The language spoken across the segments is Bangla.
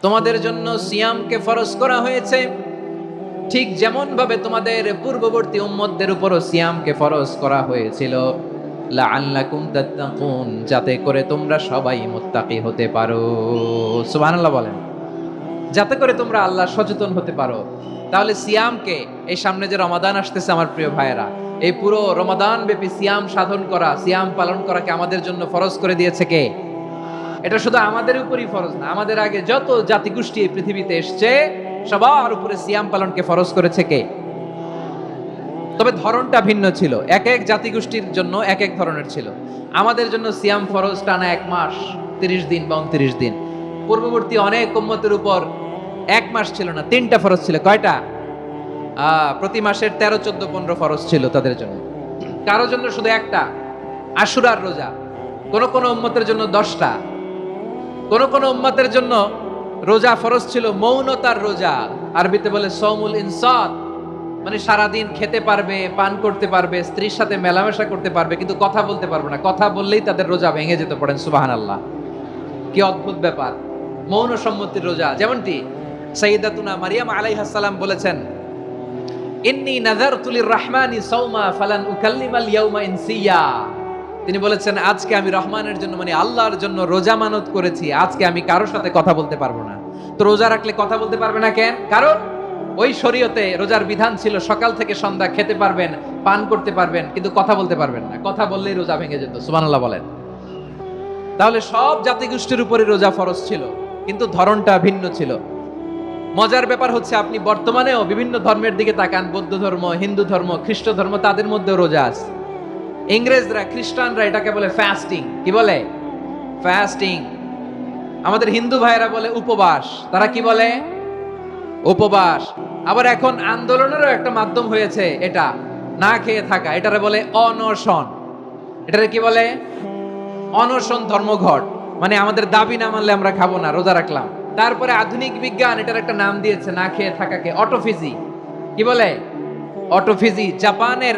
তোমাদের জন্য সিয়ামকে ফরজ করা হয়েছে, ঠিক যেমন ভাবে তোমাদের পূর্ববর্তী উম্মতদের উপরও সিয়ামকে ফরজ করা হয়েছিল, লাআল্লাকুম তাত্তাকুন, যাতে করে তোমরা সবাই মুত্তাকি হতে পারো। সুবহানাল্লাহ বলেন। যাতে করে তোমরা আল্লাহ সচেতন হতে পারো। তাহলে সিয়ামকে, এই সামনে যে রমাদান আসতেছে আমার প্রিয় ভাইয়েরা, এই পুরো রমাদান ব্যাপী সিয়াম সাধন করা, সিয়াম পালন করাকে আমাদের জন্য ফরজ করে দিয়েছে কে? এটা শুধু আমাদের উপরই ফরজ না, আমাদের আগে যত জাতিগোষ্ঠী এই পৃথিবীতে এসছে সবার উপরে সিয়াম পালনকে ফরজ করেছে কে? তবে ধরনটা ভিন্ন ছিল, এক এক জাতিগোষ্ঠীর জন্য এক এক ধরনের ছিল। আমাদের জন্য সিয়াম ফরজ টানা 1 মাস 30 দিন বা 29 দিন। পূর্ববর্তী অনেক উম্মতের উপর 1 মাস ছিল না, 3টা ফরজ ছিল। কয়টা? প্রতি মাসের 13, 14, 15 ফরজ ছিল তাদের জন্য। কারো জন্য শুধু একটা, আশুরার রোজা। কোন কোন উম্মতের জন্য 10টা। কোন কোন উম্মতের জন্য রোজা ফরজ ছিল মৌনতার রোজা, আরবিতে বলে সৌমুল ইনসাত, মানে সারাদিন খেতে পারবে, পান করতে পারবে, স্ত্রীর সাথে মেলামেশা করতে পারবে, কিন্তু কথা বলতে পারবে না। কথা বললেই তাদের রোজা ভেঙে যেতে। পড়েন সুবহানাল্লাহ। কি অদ্ভুত ব্যাপার, মৌন সম্মতির রোজা। যেমনটি সাইয়্যিদাতুনা মারিয়াম আলাইহাস সালাম বলেছেন, ইন্নী নাযারতু লির-রাহমানি সাওমা ফালান উকাল্লিমাল ইয়াওমা ইনসিয়া। তিনি বলেছেন, আজকে আমি রহমানের জন্য, মানে আল্লাহর জন্য রোজা মানত করেছি, আজকে আমি কারোর সাথে কথা বলতে পারবো না। তো রোজা রাখলে কথা বলতে পারবে না কেন? কারণ ওই শরীয়তে রোজার বিধান ছিল সকাল থেকে সন্ধ্যা খেতে পারবেন, পান করতে পারবেন, কিন্তু কথা বলতে পারবেন না। কথা বললেই রোজা ভেঙে যেত। সুবহানাল্লাহ বলেন। তাহলে সব জাতিগোষ্ঠীর উপরে রোজা ফরজ ছিল, কিন্তু ধরনটা ভিন্ন ছিল। মজার ব্যাপার হচ্ছে, আপনি বর্তমানেও বিভিন্ন ধর্মের দিকে তাকান, বৌদ্ধ ধর্ম, হিন্দু ধর্ম, খ্রিস্ট ধর্ম, তাদের মধ্যেও রোজা আছে। ইংরেজরা, খ্রিস্টানরা এটাকে বলে ফাস্টিং। কি বলে? ফাস্টিং। আমাদের হিন্দু ভাইয়েরা বলে উপবাস। তারা কি বলে? উপবাস। আবার এখন আন্দোলনেরও একটা মাধ্যম হয়েছে এটা, না খেয়ে থাকা। এটারে বলে অনশন। এটারে কি বলে? অনশন ধর্মঘট। মানে আমাদের দাবি না মানলে আমরা খাবো না, রোজা রাখলাম। তারপরে আধুনিক বিজ্ঞান এটার একটা নাম দিয়েছে না খেয়ে থাকাকে, অটোফিজি। কি বলে? অটোফিজি। জাপানের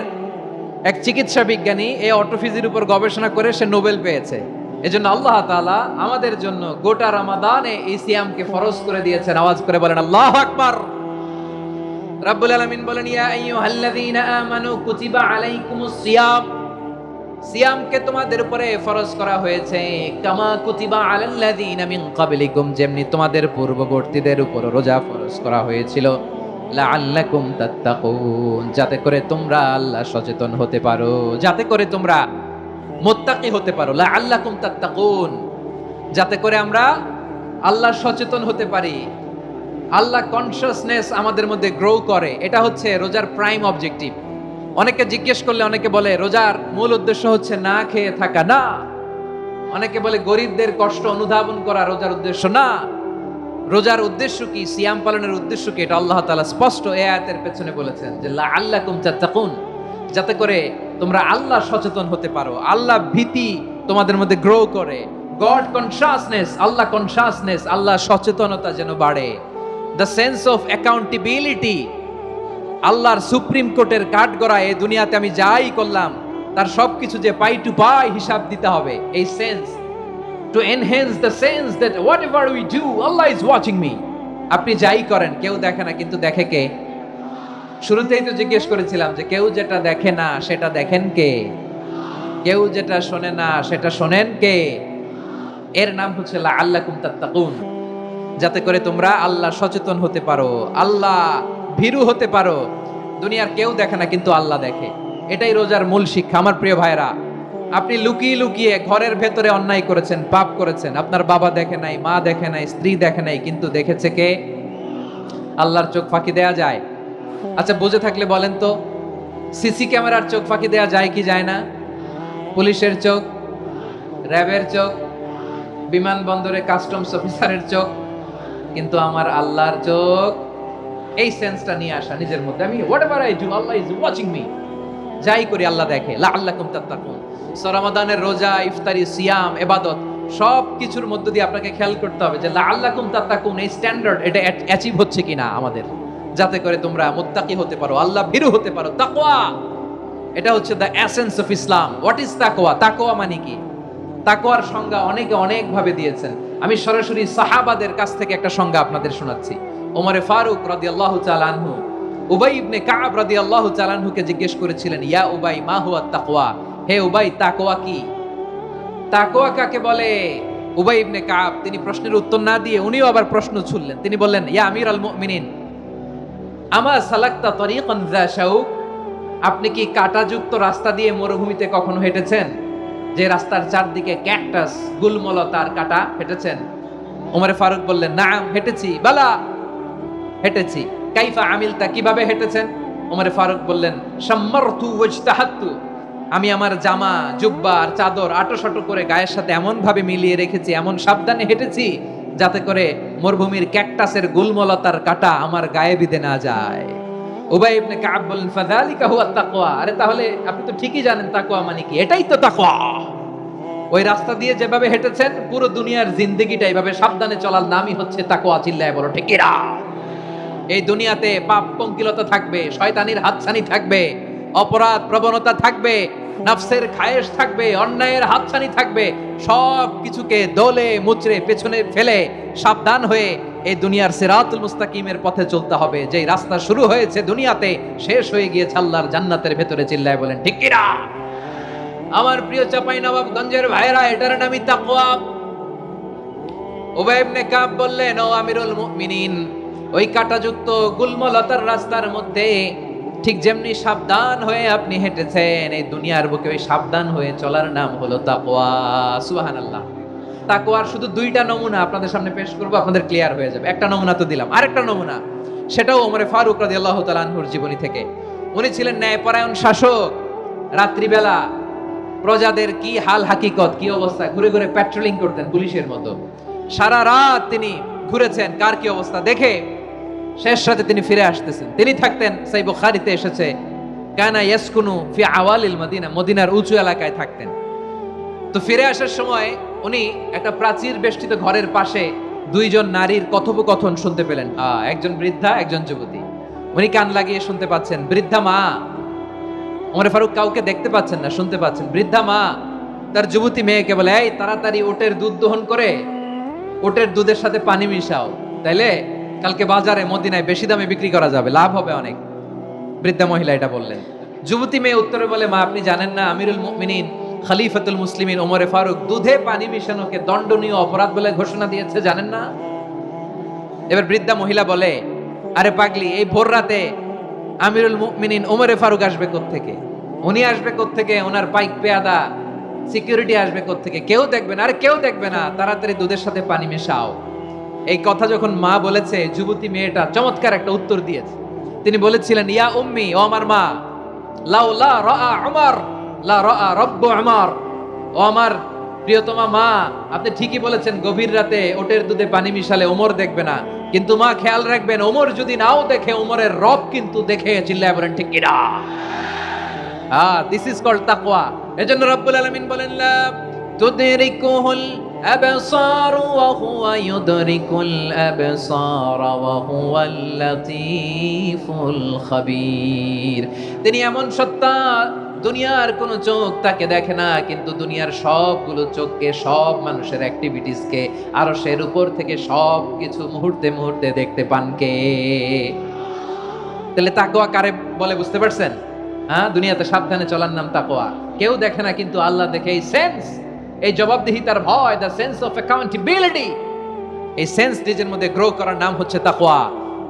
এক চিকিৎসা বিজ্ঞানী এই অটোফিজির উপর গবেষণা করে সে নোবেল পেয়েছে। এজন্য আল্লাহ তাআলা আমাদের জন্য গোটা রমাদানে এই সিয়ামকে ফরজ করে দিয়েছেন। আওয়াজ করে বলেন আল্লাহু আকবার। রাব্বুল আলামিন বলেন, ইয়া আইয়ুহাল্লাযীনা আমানু কুতিবা আলাইকুমুস সিয়াম। সিয়ামকে তোমাদের উপরে ফরজ করা হয়েছে, কামা কুতিবা আলাল্লাযীনা মিন ক্বাবলিকুম, যেমনি তোমাদের পূর্ববর্তীদের উপর রোজা ফরজ করা হয়েছিল, লাআল্লাকুম তাত্তাকুন, যাতে করে তোমরা আল্লাহ সচেতন হতে পারো, যাতে করে তোমরা মুত্তাকি হতে পারো। লাআল্লাকুম তাত্তাকুন, যাতে করে আমরা আল্লাহ সচেতন হতে পারি, আল্লাহ কনসিয়াসনেস আমাদের মধ্যে গ্রো করে। এটা হচ্ছে রোজার প্রাইম অবজেক্টিভ। অনেকে জিজ্ঞেস করলে অনেকে বলে রোজার মূল উদ্দেশ্য হচ্ছে না খেয়ে থাকা। না। অনেকে বলে গরিবদের কষ্ট অনুধাবন করা রোজার উদ্দেশ্য। না। রোজার উদ্দেশ্য কি? সিয়াম পালনের উদ্দেশ্য কি? এটা আল্লাহ তাআলা স্পষ্ট এই আয়াতের পেছনে বলেছেন যে লাআল্লাকুম তাত্তাকুন, যাতে করে তোমরা আল্লাহ সচেতন হতে পারো, আল্লাহ ভীতি তোমাদের মধ্যে গ্রো করে, গড কনসিয়াসনেস, আল্লাহ কনসিয়াসনেস, আল্লাহ সচেতনতা যেন বাড়ে, দ্য সেন্স অফ অ্যাকাউন্টেবিলিটি। আল্লাহর সুপ্রিম কোর্টের কাঠগড়ায় এই দুনিয়াতে আমি যাই করলাম তার সবকিছু যে পাই টু পাই হিসাব দিতে হবে, এই sense, to enhance the sense that whatever we do, Allah is watching me. আপনি যাই করেন কেউ দেখে না, কিন্তু দেখে কে? শুরুতেই তো জিজ্ঞেস করেছিলাম যে কেউ যেটা দেখে না সেটা দেখেন কে? কেউ যেটা শোনে না সেটা শোনেন কে? এর নাম হচ্ছে লাআল্লাকুম তাত্তাকুন, যাতে করে তোমরা আল্লাহ সচেতন হতে পারো, আল্লাহ ভীরু হতে পারো। দুনিয়ার কেউ দেখে না, কিন্তু আল্লাহ দেখে। এটাই রোজার মূল শিক্ষা। আমার প্রিয় ভাইরা, আপনি লুকিয়ে লুকিয়ে ঘরের ভেতরে অন্যায় করেছেন, পাপ করেছেন, আপনার বাবা দেখে নাই, মা দেখে নাই, স্ত্রী দেখে নাই, কিন্তু দেখেছে কে? আল্লাহর চোখ ফাঁকি দেয়া যায়? আচ্ছা, বুঝে থাকলে বলেন তো, সিসি ক্যামেরার চোখ ফাঁকি দেয়া যায় কি যায় না? পুলিশের চোখ, র্যাবের চোখ, বিমানবন্দরে কাস্টমস অফিসারের চোখ, কিন্তু আমার আল্লাহর চোখ। এই সেন্সটা নিয়ে আসা নিজের মধ্যে, আমি whatever I do Allah is watching me, যাই করি আল্লাহ দেখে। লাআল্লাকুম তাত্তাকুন। রমাদানের রোজা, ইফতারি, সিয়াম, ইবাদত সব কিছুর মধ্য দিয়ে আপনাকে খেয়াল করতে হবে যে লাআল্লাকুম তাত্তাকুন এই স্ট্যান্ডার্ড এটা অ্যাচিভ হচ্ছে কিনা আমাদের, যাতে করে তোমরা মুত্তাকি হতে পারো, আল্লাহ ভীরু হতে পারো। তাকওয়া, এটা হচ্ছে the essence of Islam. What is তাকওয়া? তাকওয়া মানে কি? তাকওয়ার সংজ্ঞা অনেকে অনেক ভাবে দিয়েছেন। আমি সরাসরি সাহাবাদের কাছ থেকে একটা সংজ্ঞা আপনাদের শোনাচ্ছি। ওমরে ফারুক রাদিয়াল্লাহু তাআলা আনহু উবাই ইবনে কাব রাদিয়াল্লাহু তাআলা আনহুকে জিজ্ঞেস করেছিলেন, ইয়া উবাই মা হুয়া তাকওয়া, হে উবাই তাকওয়া কি? তাকওয়া কাকে বলে? উবাই ইবনে কাব তিনি প্রশ্নের উত্তর না দিয়ে উনিও আবার প্রশ্ন ছুড়লেন। তিনি বললেন, ইয়া আমিরাল মুমিনিন, আমা সালাকতা তরিকান যা শাউক, আপনি কি কাঁটাযুক্ত রাস্তা দিয়ে মরুভূমিতে কখনো হেঁটেছেন? যে রাস্তার চারদিকে ক্যাকটাস, গুলমলতার কাঁটা, হেঁটেছেন? ওমরে ফারুক বললেন, নাম হেঁটেছি। বালা, হেঁটেছি। কাইফা আমিলতা, কিভাবে হেঁটেছেন? ওমরে ফারুক বললেন, শাম্মারতু ওয়াজতাহাতু, আমি আমার জামা, জুব্বা আর চাদর আটোসাটো করে গায়ের সাথে এমন ভাবে মিলিয়ে রেখেছি, এমন সাবধানে হেঁটেছি যাতে করে মরুভূমির ক্যাকটাসের গুলমলতার কাঁটা আমার গায়ে বিঁধে না যায়। উবাই ইবনে কাব বললেন, ফাযালিকা হুয়া তাকওয়া, আরে তাহলে আপনি তো ঠিকই জানেন তাকওয়া মানে কি, এটাই তো তাকওয়া। ওই রাস্তা দিয়ে যেভাবে হেঁটেছেন, পুরো দুনিয়ার জিন্দেগিটা এইভাবে সাবধানে চলার নামই হচ্ছে তাকওয়া। চিল্লায় বলো ঠিক কিনা? এই দুনিয়াতে পাপ পঙ্কিলতা থাকবে, শয়তানির হাতছানি থাকবে, অপরাধ প্রবণতা থাকবে, নফসের খায়েশ থাকবে, অন্যায়ের হাতছানি থাকবে। সব কিছুকে দোলে মুচড়ে পেছনে ফেলে সাবধান হয়ে এই দুনিয়ার সিরাতুল মুস্তাকিমের পথে চলতে হবে। যেই রাস্তা শুরু হয়েছে দুনিয়াতে, শেষ হয়ে গিয়েছে আল্লাহর জান্নাতের ভেতরে। চিল্লায় বলেন ঠিক কিনা? আমার প্রিয় চাপাই নবাবগঞ্জের ভাইরা, এটার নামই তাকওয়া। উবাই ইবনে কাব বললেন, ও আমিরুল মুমিনিন, ওই কাঁটাযুক্ত গুলমলতার রাস্তার মধ্যে ঠিক যেমনি সাবধান হয়ে আপনি হেঁটেছেন, এই দুনিয়ার বুকে ওই সাবধান হয়ে চলার নাম হলো তাকওয়া। সুবহানাল্লাহ। তাকওয়ার শুধু দুইটা নমুনা আপনাদের সামনে পেশ করব, আপনাদের ক্লিয়ার হয়ে যাবে। একটা নমুনা তো দিলাম, আরেকটা নমুনা, সেটাও ওমরে ফারুক রাদিয়াল্লাহু তাআলা আনহুর জীবনী থেকে। উনি ছিলেন ন্যায়পরায়ণ শাসক। রাত্রিবেলা প্রজাদের কি হাল হাকিকত, কি অবস্থা, ঘুরে ঘুরে প্যাট্রোলিং করতেন পুলিশের মতো। সারা রাত তিনি ঘুরেছেন কার কি অবস্থা দেখে, শেষ রাতে তিনি ফিরে আসতেছেন। তিনি থাকতেন, সেই বুখারীতে এসেছে, কানা ইয়াসকুনু ফি আওয়ালিল মদিনা, মদিনার উঁচু এলাকায় থাকতেন। তো ফিরে আসার সময় উনি একটা প্রাচীর বেষ্টিত ঘরের পাশে দুইজন নারীর কথোপকথন শুনতে পেলেন। একজন বৃদ্ধা, একজন যুবতী। উনি কান লাগিয়ে শুনতে পাচ্ছেন। বৃদ্ধা মা, ওমর ফারুক কাউকে দেখতে পাচ্ছেন না, শুনতে পাচ্ছেন। বৃদ্ধা মা তার যুবতী মেয়েকে বলে, এই তাড়াতাড়ি ওটের দুধ দহন করে ওটের দুধের সাথে পানি মিশাও, তাইলে কালকে বাজারে মদিনায় বেশি দামে বিক্রি করা যাবে, লাভ হবে অনেক। বৃদ্ধা মহিলা এটা বললেন। যুবতী মেয়ে উত্তরে বলে, মা আপনি জানেন না আমিরুল মুমিনিন খলিফাতুল মুসলিমিন ওমরে ফারুক দুধে পানি মিশানোকে দণ্ডনীয় অপরাধ বলে ঘোষণা দিয়েছে, জানেন না? এবার বৃদ্ধা মহিলা বলে, আরে পাগলি, এই ভোর রাতে আমিরুল মুমিনিন ওমরে ফারুক আসবে কোত্থেকে? উনি আসবে কোত্থেকে? ওনার পাইক পেয়াদা সিকিউরিটি আসবে কোত্থেকে? কেউ দেখবে না। আরে কেউ দেখবে না, তাড়াতাড়ি দুধের সাথে পানি মেশাও। এই কথা যখন মা বলেছে, যুবতী মেয়েটা চমৎকার একটা উত্তর দিয়েছে। তিনি বলেছিলেন, ইয়া উম্মি, ও আমার মা, লাউ লা রাআ উমর লা রাআ রাব্বু উমর, ও আমার প্রিয়তমা মা, আপনি ঠিকই বলেছেন, গভীর রাতে ওটের দুধে পানি মিশালে ওমর দেখবে না, কিন্তু মা খেয়াল রাখবেন, ওমর যদি নাও দেখে, ওমরের রব কিন্তু দেখে। চিল্লায় বলেন ঠিক কিনা? দিস ইজ কল্ড তাকওয়া। এজন্য রব্বুল আলামিন বলেন, লা তুদরিকুহুল আবসার ওয়া হুয়া ইউদরিকুল আবসার ওয়া হুয়াল লাতীফুল খাবীর। তিনি এমন সত্তা, দুনিয়ার কোন চোখ তাকে দেখে না, কিন্তু দুনিয়ার সবগুলো চোখকে, সব মানুষের অ্যাক্টিভিটিসকে, আরশের উপর থেকে সব কিছু মুহূর্তে মুহূর্তে দেখতে পান কে? তাহলে তাকওয়া কারে বলে বুঝতে পারছেন? দুনিয়াতে সাবধানে চলার নাম তাকওয়া। কেউ দেখে না, কিন্তু আল্লাহ দেখে। এই সেন্স, এই জবাবদিহিতার ভয়, দ্য সেন্স অফ অ্যাকাউন্টেবিলিটি, এই সেন্স নিজের মধ্যে গ্রো করার নাম হচ্ছে তাকওয়া।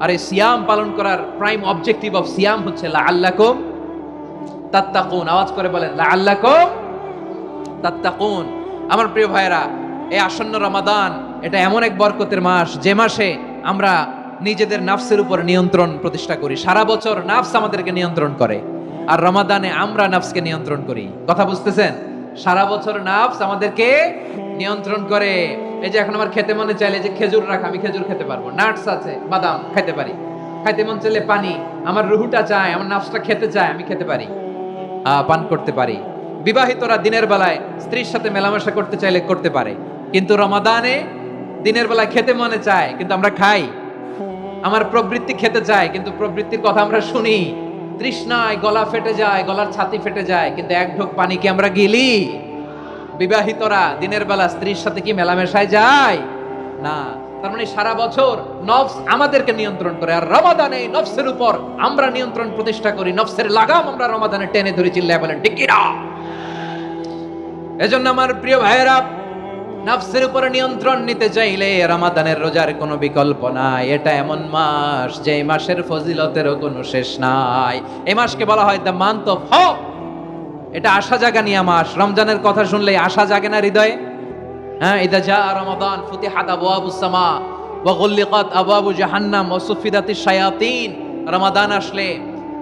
আর এই সিয়াম পালন করার প্রাইম অবজেক্টিভ অফ সিয়াম হচ্ছে লাআল্লাকুম তাত্তাকুন। আওয়াজ করে বলেন, লাআল্লাকুম তাত্তাকুন। আমার প্রিয় ভাইরা, এই আসন্ন রমাদান, এটা এমন এক বরকতের মাস, যে মাসে আমরা নিজেদের নাফসের উপর নিয়ন্ত্রণ প্রতিষ্ঠা করি। সারা বছর নাফস আমাদেরকে নিয়ন্ত্রণ করে, আর রমাদানে আমরা নাফসকে নিয়ন্ত্রণ করি। কথা বুঝতেছেন? সারা বছর নাফস আমাদেরকে নিয়ন্ত্রণ করে। এই যে এখন আমার খেতে মনে চাইলে যে খেজুর রাখ, আমি খেজুর খেতে পারবো, নাটস আছে, বাদাম খেতে পারি। খাইতে মন চাইলে পানি, আমার রুহুটা চায়, আমার নাফসটা খেতে চায়, আমি খেতে পারি, পান করতে পারি। বিবাহিতরা দিনের বেলায় স্ত্রীর সাথে মেলামেশা করতে চাইলে করতে পারে, কিন্তু রমাদানে দিনের বেলায় খেতে মনে চায়, কিন্তু আমরা খাই। আমার প্রবৃত্তি খেতে চায়, কিন্তু প্রবৃত্তির কথা আমরা শুনি। তৃষ্ণায় গলা ফেটে যায়, গলার ছাতি ফেটে যায়, কিন্তু এক ঢোক পানি কি আমরা গিলি? বিবাহিতরা দিনের বেলা স্ত্রীর সাথে কি মেলামেশায় যায়? না। তার মানে সারা বছর নফস আমাদেরকে নিয়ন্ত্রণ করে, আর রমাদানে এই নফসের উপর আমরা নিয়ন্ত্রণ প্রতিষ্ঠা করি। নফসের লাগাম আমরা রমাদানে টেনে ধরে, চিল্লায় বলেন ঠিক কি না? এজন্য আমার প্রিয় ভাইয়েরা, নফসের উপরে নিয়ন্ত্রণ নিতে চাইলে রমাদানের রোজার কোনো বিকল্প নাই। এটা এমন মাস যে মাসের ফজিলতেরও কোনো শেষ নাই। এই মাসকে বলা হয় দ্য মান্থ অফ হোপ। এটা আশা জাগানিয়া মাস। রমজানের কথা শুনলেই আশা জাগে না হৃদয়ে? হ্যাঁ, ইদা জা রমাদান ফুতিহাত আবওয়াবুস সামা ওয়া গুল্লিকাত আবওয়াবু জাহান্নাম ওয়া সুফিদাতিশ শায়াতিন। রমাদান আসলে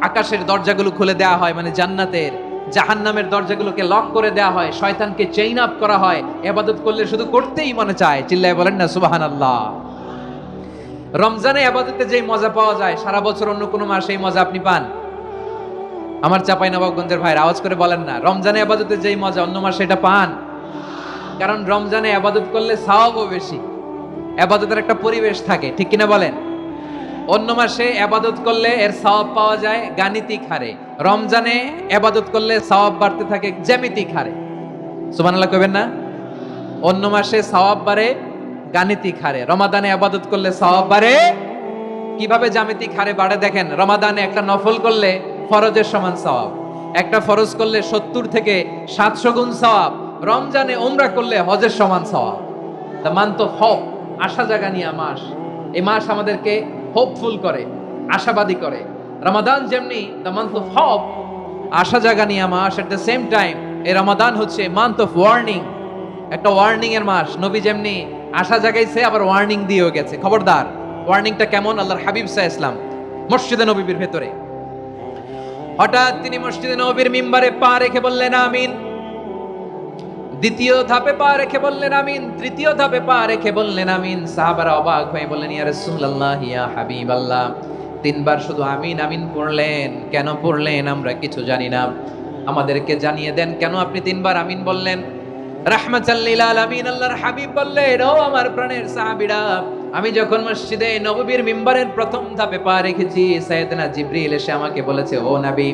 আকাশের দরজাগুলো খুলে দেওয়া হয়, মানে জান্নাতের। জাহান্নামের দরজাগুলোকে লক করে দেওয়া হয়, শয়তানকে চেইন আপ করা হয়। ইবাদত করলে শুধু করতেই মনে চায়, চিল্লায় বলেন না সুবহানাল্লাহ। রমজানে ইবাদতে যেই মজা পাওয়া যায়, সারা বছর অন্য কোনো মাসে এই মজা আপনি পান? আমার চাঁপাইনবাবগঞ্জের ভাইরা আওয়াজ করে বলেন না, রমজানে ইবাদতে যেই মজা অন্য মাসে এটা পান? কারণ রমজানে ইবাদত করলে সওয়াবও বেশি, ইবাদতের একটা পরিবেশ থাকে, ঠিক কিনা বলেন? অন্য মাসে ইবাদত করলে এর সওয়াব পাওয়া যায় গাণিতিক হারে, রমজানে ইবাদত করলে সওয়াব বাড়তে থাকে জ্যামিতিক হারে। সুবহানাল্লাহ কইবেন না? অন্য মাসে সওয়াব বাড়ে গাণিতিক হারে, রমাদানে ইবাদত করলে সওয়াব বাড়ে কিভাবে জ্যামিতিক হারে বাড়ে দেখেন। রমাদানে একটা নফল করলে ফরজের সমান সওয়াব, একটা ফরজ করলে 70 থেকে 700 গুণ সওয়াব, রমজানে উমরা করলে হজের সমান সওয়াব। দ্য মান্থ অফ হোপ, আশা জাগানিয়া মাস। এই মাস আমাদেরকে হোপফুল করে, আশাবাদী করে। রমাদান যেমনি দ্য মান্থ অফ হোপ, আশা জাগানিয়া মাস, এট দ্য সেম টাইম এই রমাদান হচ্ছে মান্থ অফ ওয়ার্নিং, একটা ওয়ার্নিং এর মাস। নবী যেমনি আশা জাগাইছে, আবার ওয়ার্নিং দিয়েও গেছে, খবরদার। ওয়ার্নিংটা কেমন? আল্লাহর হাবিব সাল্লাল্লাহু আলাইহি ওয়াসাল্লাম মসজিদে নববীর ভেতরে হঠাৎ তিনি মসজিদে নববীর মিম্বারে পা রেখে বললেন আমিন। দ্বিতীয় ধাপে পা রেখে বললেন আমিন, তৃতীয় ধাপে পা রেখে বললেন আমিন। সাহাবারা অবাক হয়ে বললেন ইয়া রাসূলুল্লাহ, ইয়া হাবিবাল্লাহ, তিনবার শুধু আমিন আমিন পড়লেন, কেন পড়লেন আমরা কিছু জানি না, আমাদেরকে জানিয়ে দেন কেন আপনি তিনবার আমিন বললেন? রাহমাতাল লিল আলামিন আল্লাহর হাবিব বললেন, ও আমার প্রাণের সাহাবীরা, আমি যখন মসজিদে নববীর মিম্বারের প্রথম ধাপে পা রেখেছি, সাইয়েদনা জিবরিল এসে আমাকে বলেছে, ও নবী,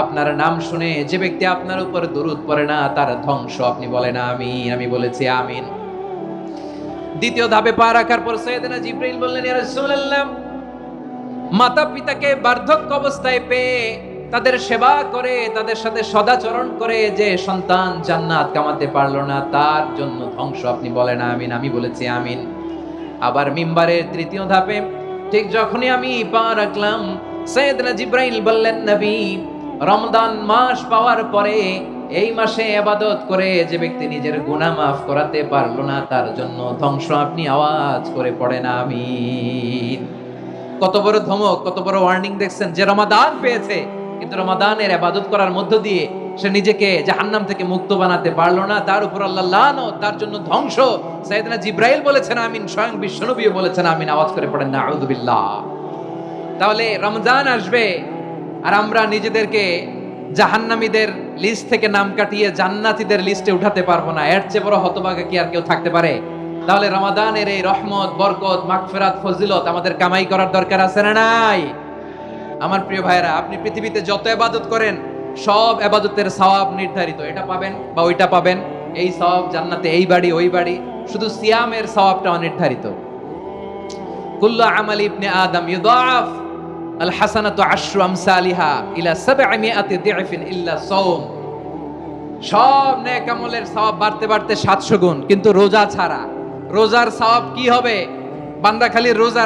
আপনার নাম শুনে যে ব্যক্তি আপনার উপর দুরূদ পড়ে না তার ধ্বংস। আপনি বলেন আমিন। আমি বলেছি আমিন। দ্বিতীয় ধাপে পা রাখার পর সাইয়েদনা জিবরিল বললেন, ইয়া রাসূলুল্লাহ, মাতা পিতাকে বার্ধক্য অবস্থায় পেয়ে তাদের সেবা করে, তাদের সাথে সদাচরণ করে যে সন্তান জান্নাত কামাতে পারলো না, তার জন্য ধ্বংস। আপনি বলেন আমিন। আমি বলেছি আমিন। আবার মিম্বারের তৃতীয় ধাপে ঠিক যখনই আমি পা রাখলাম, সাইয়েদনা জিবরাইল বললেন, নবী, রমজান মাস পাওয়ার পরে এই মাসে ইবাদত করে যে ব্যক্তি নিজের গুনাহ মাফ করাতে পারলো না, তার জন্য ধ্বংস। আপনি আওয়াজ করে পড়েন আমিন। কত বড় ধমক, কত বড় ওয়ার্নিং দেখছেন। যে রমাদান পেয়েছে কিন্তু রমাদানের ইবাদত করার মধ্য দিয়ে সে নিজেকে জাহান্নাম থেকে মুক্ত বানাতে পারলো না, তার উপর আল্লাহ লানত, তার জন্য ধ্বংস। সাইয়েদনা জিবরাইল বলেছেন আমিন, স্বয়ং বিশ্বনবীও বলেছেন আমিন। আওয়াজ করে পড়েন নাউযু বিল্লাহ। তাহলে রমজান আসবে আর আমরা নিজেদেরকে জাহান্নামীদের লিস্ট থেকে নাম কাটিয়ে জান্নাতীদের লিস্টে উঠাতে পারবো না, এর চেয়ে বড় হতভাগা কি আর কেউ থাকতে পারে? তাহলে রমাদানের এই রহমত, বরকত, মাগফিরাত, ফজিলত আমাদের কামাই করার দরকার আছে না নাই? আমার প্রিয় ভাইরা, আপনি পৃথিবীতে যত ইবাদত করেন সব ইবাদতের সওয়াব নির্ধারিত। এটা পাবেন বা ওইটা পাবেন, এই সওয়াব জান্নাতে, এই বাড়ি ওই বাড়ি। শুধু সিয়ামের সওয়াবটা অনির্ধারিত। কুল্লু আমালি ইবনে আদম ইউদাআফ আল হাসানাতু আশরু আমসালিহা ইলা 700 দি'ফিন ইল্লা সাওম। সব নেক আমলের সওয়াব বাড়তে বাড়তে 700 গুণ, কিন্তু রোজা ছাড়া। রোজার সওয়াব কি হবে? বান্দা খালি রোজা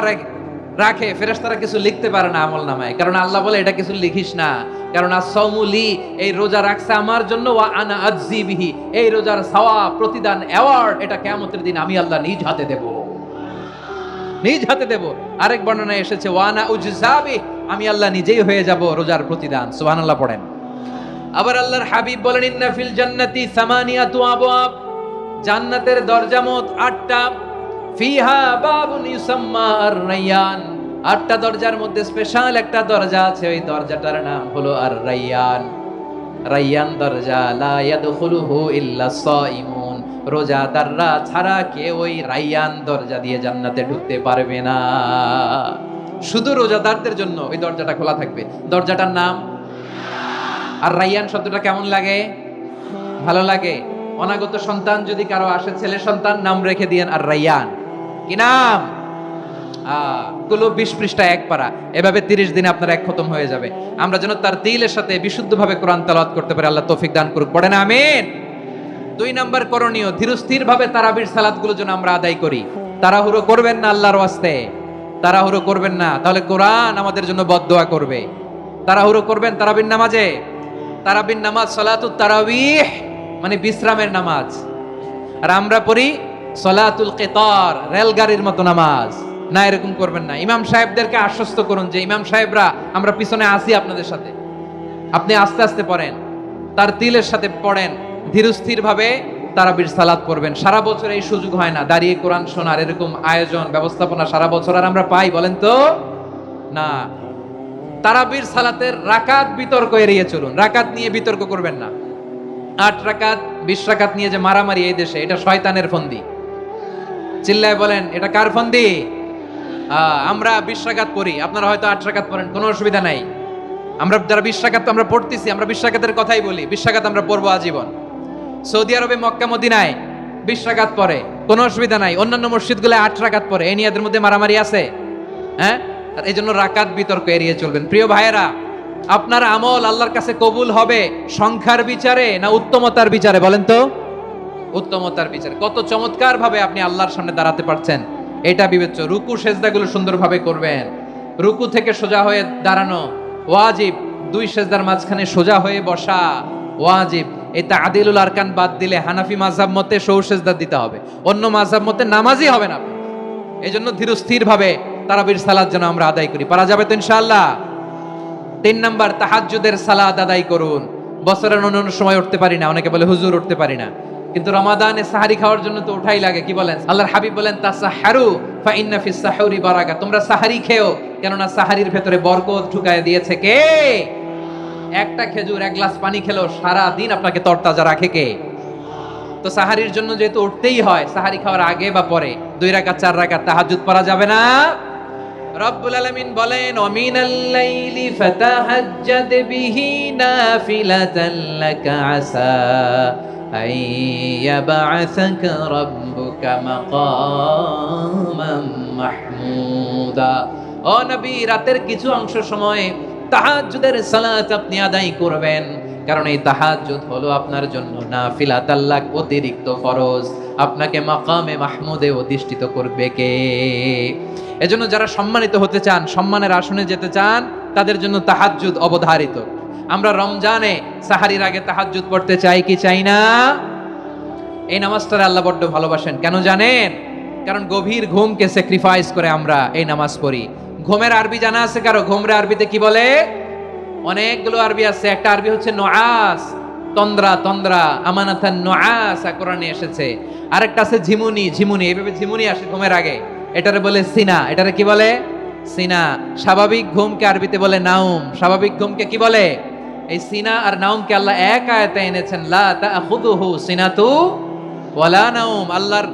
রাখে, ফেরেশতারা কিছু লিখতে পারে না আমল নামায়, কারণ আল্লাহ বলে এটা কিছু লিখিস না, কারণ as-সাওমু লি, এই রোজা রাখছে আমার জন্য, ওয়া আনা আজজি বিহি, এই রোজার সওয়াব, প্রতিদান, অ্যাওয়ার্ড এটা কিয়ামতের দিন আমি আল্লাহ নিজ হাতে দেব, নিজ হাতে দেব। আরেক বর্ণনায় এসেছে ওয়া আনা উজজাবি, আমি আল্লাহ নিজেই হয়ে যাব রোজার প্রতিদান। সুবহানাল্লাহ পড়েন। আবার আল্লাহর হাবিব বলেন, ইন্না ফিল জান্নাতি সামানিয়াতু আবওয়াব, জান্নাতের দরজা মোট 8টা। ফিহা বাবুন ইউসাম্মা আর-রায়্যান, 8টা দরজার মধ্যে স্পেশাল একটা দরজা আছে, ওই দরজাটার নাম হলো আর-রায়্যান। রায়্যান দরজা, লা ইয়াদখুলুহু ইল্লা সাইমুন, রোজাদাররা ছাড়া কেউ ওই রায়্যান দরজা দিয়ে জান্নাতে ঢুকতে পারবে না। শুধু রোজাদারদের জন্য ওই দরজাটা খোলা থাকবে। দরজাটার নাম আর রায়্যান। শব্দটা কেমন লাগে? ভালো লাগে। অনাগত সন্তান যদি কারো আসে, ছেলে সন্তান, নাম রেখে দিয়েন আর রায়্যান। কি নাম? গুলো 20 পৃষ্ঠা এক পারা, এভাবে 30 দিনে আপনার এক খতম হয়ে যাবে। আমরা যেন তার দিলের সাথে বিশুদ্ধভাবে কোরআন তেলাওয়াত করতে পারি, আল্লাহ তৌফিক দান করুক, পড়েন আমিন। 2 নাম্বার করণীয়, ধীরস্থির ভাবে তারাবির সালাতগুলো যেন আমরা আদায় করি। তাড়াহুড়ো করবেন না আল্লাহর ওয়াস্তে, তাড়াহুড়ো করবেন না, তাহলে কোরআন আমাদের জন্য বদদোয়া করবে। তাড়াহুড়ো করবেন তারাবির নামাজে। তারাবির নামাজ সালাতুত তারাবিহ, মানে বিশ্রামের নামাজ। আর আমরা পড়ি সালাতুল কিতার, রেলগাড়ির মতো নামাজ। না, এরকম করবেন না। ইমাম সাহেবদেরকে আশ্বস্ত করুন যে ইমাম সাহেবরা আমরা পিছনে আসি আপনাদের সাথে, আপনি আস্তে আস্তে পড়েন, তার তিলের সাথে পড়েন, ধীরস্থির ভাবে তারাবির সালাত পড়বেন। সারা বছর এই সুযোগ হয় না দাঁড়িয়ে কোরআন শোনার, এরকম আয়োজন ব্যবস্থাপনা সারা বছর আর আমরা পাই বলেন তো না। তারাবির সালাতের রাকাত বিতর্ক এড়িয়ে চলুন, রাকাত নিয়ে বিতর্ক করবেন না। 8 রাকাত 20 রাকাত নিয়ে যে মারামারি এই দেশে, এটা শয়তানের ফন্দি। চিল্লায় বলেন এটা কার ফন্দি? আমরা 20 রাকাত পড়ি, আপনারা হয়তো 8 রাকাত পড়েন, কোনো অসুবিধা নাই। আমরা যারা 20 রাকাত আমরা পড়তেছি, আমরা 20 রাকাতের কথাই বলি, 20 রাকাত আমরা পড়বো আজীবন। সৌদি আরবে মক্কা মদিনায় 20 রাকাত পড়ে, কোনো অসুবিধা নাই। অন্যান্য মসজিদগুলো 8 রাকাত পড়ে, এই নিয়ে এদের মধ্যে মারামারি আছে? হ্যাঁ, আর এই জন্য রাকাত বিতর্ক এড়িয়ে চলবেন। প্রিয় ভাইয়েরা, আপনার আমল আল্লাহর কাছে কবুল হবে সংখ্যার বিচারে না উত্তমতার বিচারে? বলেন তো, উত্তমতার বিচারে। কত চমৎকার ভাবে আপনি আল্লাহর সামনে দাঁড়াতে পারছেন এটা বিবেচ্য। রুকু সেজদাগুলো সুন্দরভাবে করবেন, রুকু থেকে সোজা হয়ে দাঁড়ানো ওয়াজিব, 2 সেজদার মাঝখানে সোজা হয়ে বসা ওয়াজিব। এই তা'দিলুল আরকান বাদ দিলে হানাফি মাযহাব মতে সৌ সেজদা দিতে হবে, অন্য মাযহাব মতে নামাজই হবে না। এজন্য ধীরস্থির ভাবে তারাবির সালাত যেন আমরা আদায় করি। পারা যাবে তো ইনশাআল্লাহ? 3 নাম্বার, তাহাজ্জুদের সালাত আদায় করুন। বছরের অন্য সময় উঠতে পারি না, অনেকে বলে হুজুর উঠতে পারি না, কিন্তু রমাদানে সাহারি খাওয়ার জন্য তো উঠাই লাগে। কি বলেন? আল্লাহর হাবিব বলেন তাসাহহারু ফা ইন্না ফিস সাহুরি বারাকা, তোমরা সাহারি খেও, কেননা সাহারির ভেতরে বরকত ঢুকায় দিয়েছে কে? একটা খেজুর, 1 গ্লাস পানি খেলো সারা দিন আপনাকে তরতাজা রাখে কে? তো সাহারির জন্য যেহেতু উঠতেই হয়, সাহারি খাওয়ার আগে বা পরে 2 রাকাত 4 রাকাত তাহাজ্জুদ পড়া যাবে না? রব্বুল আলামিন বলেন ওয়ামিনাল লাইলি ফাতাহাজ্জাদ বিহি নাফিলাতান লাকা আসা আইয়াবআসাকা রাব্বুকা মাকামান মাহমুদা। ও নবী, রাতের কিছু অংশ সময় তাহাজ্জুদের সালাত আপনি আদায় করবেন, কারণ এই তাহাজ্জুদ হলো আপনার জন্য নাফিলাত, আল্লাহ অতিরিক্ত ফরজ। আপনাকে মাকামে মাহমুদে অধিষ্ঠিত করবে কে? এজন্য যারা সম্মানিত হতে চান, সম্মানের আসনে যেতে চান, তাদের জন্য তাহাজ্জুদ অবধারিত। আমরা রমজানে সাহারির আগে তাহাজ্জুদ পড়তে চাই কি চাই না? এই নামাজটারে আল্লাহ বড্ড ভালোবাসেন, কেন জানেন? কারণ গভীর ঘুমকে স্যাক্রিফাইস করে আমরা এই নামাজ পড়ি। ঘুমের আরবি জানা আছে কারো? ঘুমরে আরবিতে কি বলে? অনেকগুলো আরবি আছে। একটা আরবি হচ্ছে নুআস, তন্দ্রা, তন্দ্রা, আমানাতান নুআস কোরআনে এসেছে। আরেকটা আছে ঝিমুনি, ঝিমুনি, এইভাবে ঝিমুনি আসে ঘুমের আগে, এটারে বলে সিনা। এটারে কি বলে? সিনা। স্বাভাবিক ঘুমকে আরবিতে বলে নাউম। স্বাভাবিক ঘুমকে কি বলে? এই সিনা আর নাউমকে আল্লাহ এক আয়াতে এনেছেন, লা তাখুযুহু সিনাতু ওয়ালা নাউম। আল্লাহর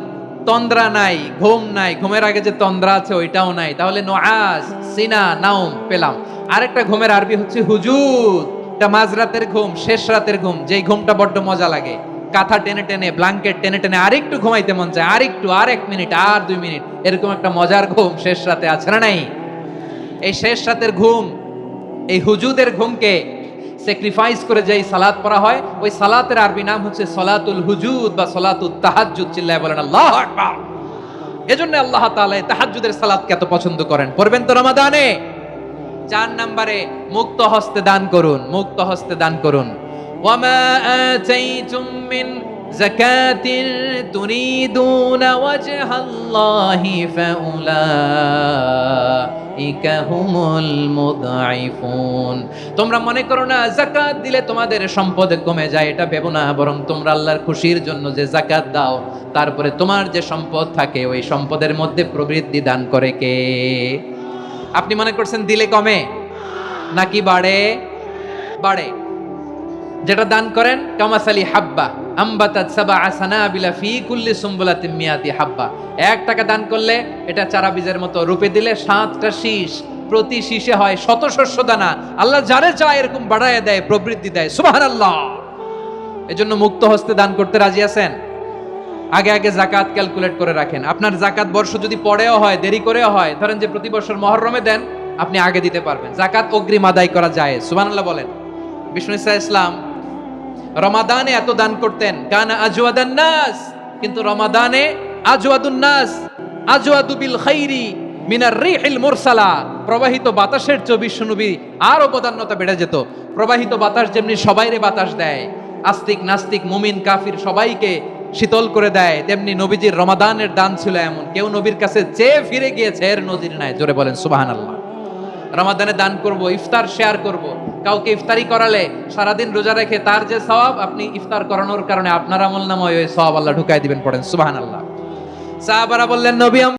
তন্দ্রা নাই, ঘুম নাই, ঘুমের আগে যে তন্দ্রা আছে ওইটাও নাই। তাহলে নুআস, সিনা, নাউম পেলাম। আরেকটা ঘুমের আরবি হচ্ছে হুজুদ। এটা মাঝরাতের ঘুম, শেষ রাতের ঘুম, যেই ঘুমটা বড্ড মজা লাগে। কাঁথা টেনে টেনে, ব্ল্যাঙ্কেট টেনে টেনে আরেকটু ঘুমাইতে মন চায়, আরেকটু, আর 1 মিনিট, আর 2 মিনিট, এরকম একটা মজার ঘুম শেষ রাতে আছে না নাই? এই শেষ রাতের ঘুম, এই হুজুদের ঘুমকে স্যাক্রিফাইস করে যেই সালাত পড়া হয়, ওই সালাতের আরবি নাম হচ্ছে সলাতুল হুজুদ বা সলাতুত তাহাজ্জুদ। চিল্লায় বলেন আল্লাহু আকবার। এজন্য আল্লাহ তাআলা এই তাহাজ্জুদের সালাতকে এত পছন্দ করেন। পড়বেন তো রমাদানে? 4 নম্বরে, মুক্ত হস্তে দান করুন, মুক্ত হস্তে দান করুন। ওয়ামা আতাইতুম মিন যাকাতিন তুরিদুনা ওয়াজহাল্লাহি ফাউলাইকা হুমুল মুদঈফুন। তোমরা মনে করো না যাকাত দিলে তোমাদের সম্পদ কমে যায়, এটা ভেবো না, বরং তোমরা আল্লাহর খুশির জন্য যে যাকাত দাও, তারপরে তোমার যে সম্পদ থাকে ওই সম্পদের মধ্যে প্রবৃদ্ধি দান করে কে? আপনি মনে করছেন দিলে কমে নাকি বাড়ে? বাড়ে। যেটা দান করেন, কামাসালি হাব্বা আম্বাতাত সাবআ সানাবিলা ফি কুল্লি সুমবুলাতিন মিয়াতি হাব্বা। 1 টাকা দান করলে এটা চারা বীজের মতো, রূপে দিলে 7টা শীষ, প্রতি শীষে হয় 100 শস্য দানা। আল্লাহ যারে চায় এরকম বাড়ায় দেয়, প্রবৃদ্ধি দেয়। সুবহানাল্লাহ। এজন্য মুক্ত হস্তে দান করতে রাজি আছেন? আগে আগে জাকাত ক্যালকুলেট করে রাখেন। আপনার জাকাত বর্ষ যদি পরেও হয়, দেরি করেও হয়, ধরেন যে প্রতি বছর মুহররমে দেন, আপনি আগে দিতে পারবেন। জাকাত অগ্রিম আদায় করা যায়, সুবহানাল্লাহ বলেন। বিষ্ণু ইসা ইসলাম রমাদানে এত দান করতেন, কানা আজওয়াদান নাস, কিন্তু রমাদানে আজওয়াদুন নাস আজওয়াদু বিল খাইরি মিনার রিহিল মুরসালা, প্রবাহিত বাতাসের চেয়ে বিশ্বনবী আরো বদান্যতা বেড়ে যেত। প্রবাহিত বাতাস যেমনি সবাইরে বাতাস দেয়, আস্তিক নাস্তিক মুমিন কাফির সবাইকে শীতল করে দেয়, তেমনি নবীজির রমাদানের দান ছিল এমন, কেউ নবীর কাছে চেয়ে ফিরে গিয়েছে এর নজির নাই। জোরে বলেন সুবহানাল্লাহ। রমাদানে দান করব, ইফতার শেয়ার করব, কাউকে ইফতারি করালে সারাদিন রোজা রেখে তার যে সওয়াব, আপনি ইফতার করানোর কারণে আপনার আমলনামায় ওই সওয়াব আল্লাহ ঢুকাই দিবেন। পড়েন সুবহানাল্লাহ। সাহাবারা বললেন, নবী